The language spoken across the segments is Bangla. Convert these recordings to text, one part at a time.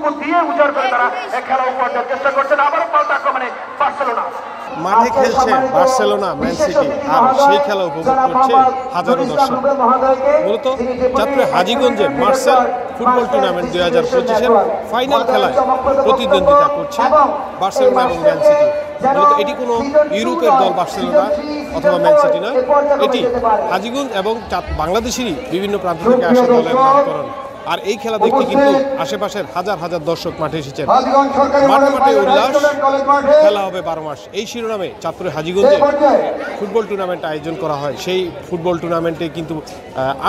টুকু দিয়ে উজাড় করে তারা খেলা উপহার দেওয়ার চেষ্টা করছেন। আবারও পাল্টা আক্রমণে বার্সেলোনা। মাঠে খেলছে বার্সেলোনা ম্যান সিটি, আর সেই খেলা উপভোগ করছে হাজারো দর্শক। মূলত চাঁদপুরের হাজীগঞ্জে মার্সেল ফুটবল টুর্নামেন্ট 2025-এর ফাইনাল খেলায় প্রতিদ্বন্দ্বিতা করছে বার্সেলোনা এবং ম্যান সিটি। মূলত এটি কোনো ইউরোপের দল বার্সেলোনা অথবা ম্যান সিটি না, এটি হাজীগঞ্জ এবং বাংলাদেশেরই বিভিন্ন প্রান্ত থেকে আসা দলের নামকরণ। আর এই খেলা দেখতে কিন্তু আশেপাশের হাজার হাজার দর্শক মাঠে এসেছেন। মাঠে মাঠে উল্লাস, খেলা হবে 12 মাস, এই শিরোনামে চাঁদপুরের হাজীগঞ্জে ফুটবল টুর্নামেন্ট আয়োজন করা হয়। সেই ফুটবল টুর্নামেন্টে কিন্তু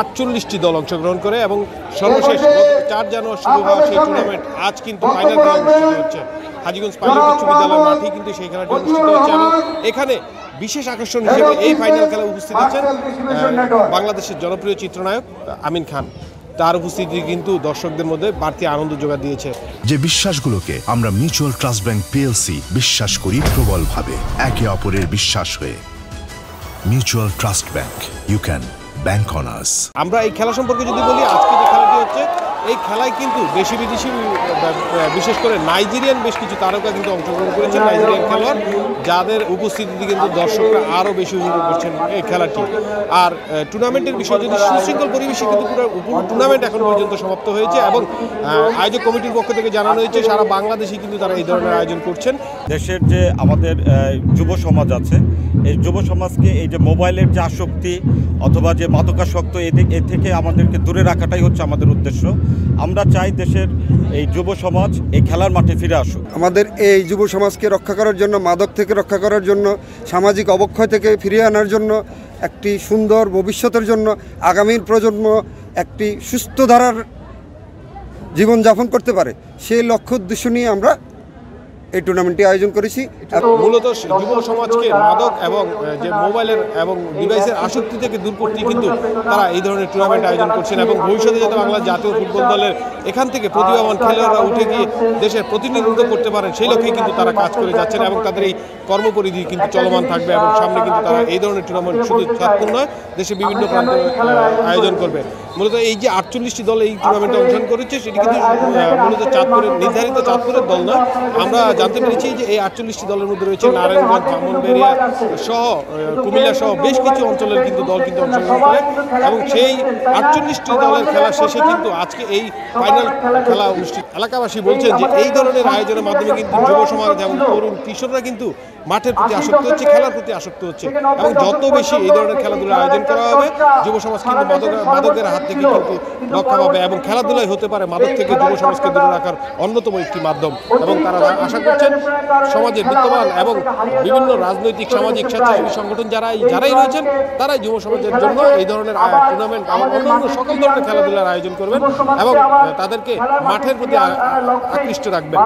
48টি দল অংশগ্রহণ করে এবং সর্বশেষ 4 জানুয়ারি শুরু হওয়া সেই টুর্নামেন্ট আজ কিন্তু ফাইনাল খেলা অনুষ্ঠিত হচ্ছে। হাজীগঞ্জ পাইলট উচ্চ বিদ্যালয়ের মাঠেই কিন্তু সেই খেলাটি অনুষ্ঠিত হচ্ছে এবং এখানে বিশেষ আকর্ষণ হিসেবে এই ফাইনাল খেলায় উপস্থিত আছেন বাংলাদেশের জনপ্রিয় চিত্রনায়ক আমিন খান। তার উপস্থিতি কিন্তু দর্শকদের মধ্যে বাড়তি আনন্দ যোগান দিয়েছে। যে বিশ্বাসগুলোকে আমরা মিউচুয়াল ট্রাস্ট ব্যাংক পিএলসি বিশ্বাস করি প্রবলভাবে, একে অপরের বিশ্বাস হয়ে। Mutual trust bank, you can bank on us. আমরা এই খেলা সম্পর্কে যদি বলি, আজকে যে খেলাটি হচ্ছে এই খেলায় কিন্তু দেশি বিদেশি বিশেষ করে নাইজেরিয়ান বেশ কিছু তারকা কিন্তু অংশগ্রহণ করেছেন, নাইজেরিয়ান খেলোয়াড়, যাদের উপস্থিতিতে কিন্তু দর্শকরা আরও বেশি উপভোগ করছেন এই খেলাটি। আর টুর্নামেন্টের বিষয় যদি সুশৃঙ্খল পরিবেশে কিন্তু পুরো টুর্নামেন্ট এখন পর্যন্ত সমাপ্ত হয়েছে এবং আয়োজক কমিটির পক্ষ থেকে জানানো হয়েছে সারা বাংলাদেশে কিন্তু তারা এই ধরনের আয়োজন করছেন। দেশের যে আমাদের যুব সমাজ আছে, এই যুব সমাজকে এই যে মোবাইলের যে আসক্তি অথবা যে মাদকাসক্ত এ থেকে আমাদেরকে দূরে রাখাটাই হচ্ছে আমাদের উদ্দেশ্য। আমরা চাই দেশের এই যুব সমাজ এই খেলার মাঠে ফিরে আসুক। আমাদের এই যুব সমাজকে রক্ষা করার জন্য, মাদক থেকে রক্ষা করার জন্য, সামাজিক অবক্ষয় থেকে ফিরিয়ে আনার জন্য, একটি সুন্দর ভবিষ্যতের জন্য আগামীর প্রজন্ম একটি সুস্থ ধারার জীবনযাপন করতে পারে, সেই লক্ষ্য উদ্দেশ্য নিয়ে আমরা এই টুর্নামেন্টটি আয়োজন করেছি। মূলত যুব সমাজকে মাদক এবং যে মোবাইলের এবং ডিভাইসের আসক্তি থেকে দূর করতে কিন্তু তারা এই ধরনের টুর্নামেন্ট আয়োজন করছেন এবং ভবিষ্যতে যাতে বাংলাদেশ জাতীয় ফুটবল দলের এখান থেকে প্রতিভাবান খেলোয়াড়রা উঠে গিয়ে দেশের প্রতিনিধিত্ব করতে পারেন, সেই লক্ষ্যে কিন্তু তারা কাজ করে যাচ্ছেন এবং তাদের এই কর্মপরিধি কিন্তু চলমান থাকবে এবং সামনে কিন্তু তারা এই ধরনের টুর্নামেন্ট শুধু চাঁদপুর নয়, দেশে বিভিন্ন প্রান্তে আয়োজন করবে। মূলত এই যে 48টি দল এই টুর্নামেন্টে অংশগ্রহণ করেছে, সেটি কিন্তু মূলত চাঁদপুরের নির্ধারিত চাঁদপুরের দল নয়। আমরা জানতে পেরেছি যে এই 48টি দলের মধ্যে রয়েছে নারায়ণগঞ্জ, ব্রাহ্মণবাড়িয়া সহ কুমিল্লা সহ বেশ কিছু অঞ্চলের কিন্তু দল কিন্তু অংশগ্রহণ করে এবং সেই 48টি দলের খেলা শেষে কিন্তু আজকে এই ফাইনাল খেলা অনুষ্ঠিত। এলাকাবাসী বলছেন যে এই ধরনের আয়োজনের মাধ্যমে কিন্তু যুব সমাজ এবং তরুণ কিশোররা কিন্তু মাঠের প্রতি আসক্ত হচ্ছে, খেলার প্রতি আসক্ত হচ্ছে এবং যত বেশি এই ধরনের খেলাধুলার আয়োজন করা হবে, যুব সমাজ কিন্তু মাদকের হাত থেকে কিন্তু রক্ষা পাবে এবং খেলাধুলাই হতে পারে মাদক থেকে যুব সমাজকে দূরে রাখার অন্যতম একটি মাধ্যম। এবং তারা আশা করছেন সমাজের বিত্তবান এবং বিভিন্ন রাজনৈতিক, সামাজিক, স্বেচ্ছাসেবী সংগঠন যারাই রয়েছেন, তারাই যুব সমাজের জন্য এই ধরনের টুর্নামেন্ট এবং অন্যান্য সকল ধরনের খেলাধুলার আয়োজন করবেন এবং তাদেরকে মাঠের প্রতি আকৃষ্ট রাখবেন।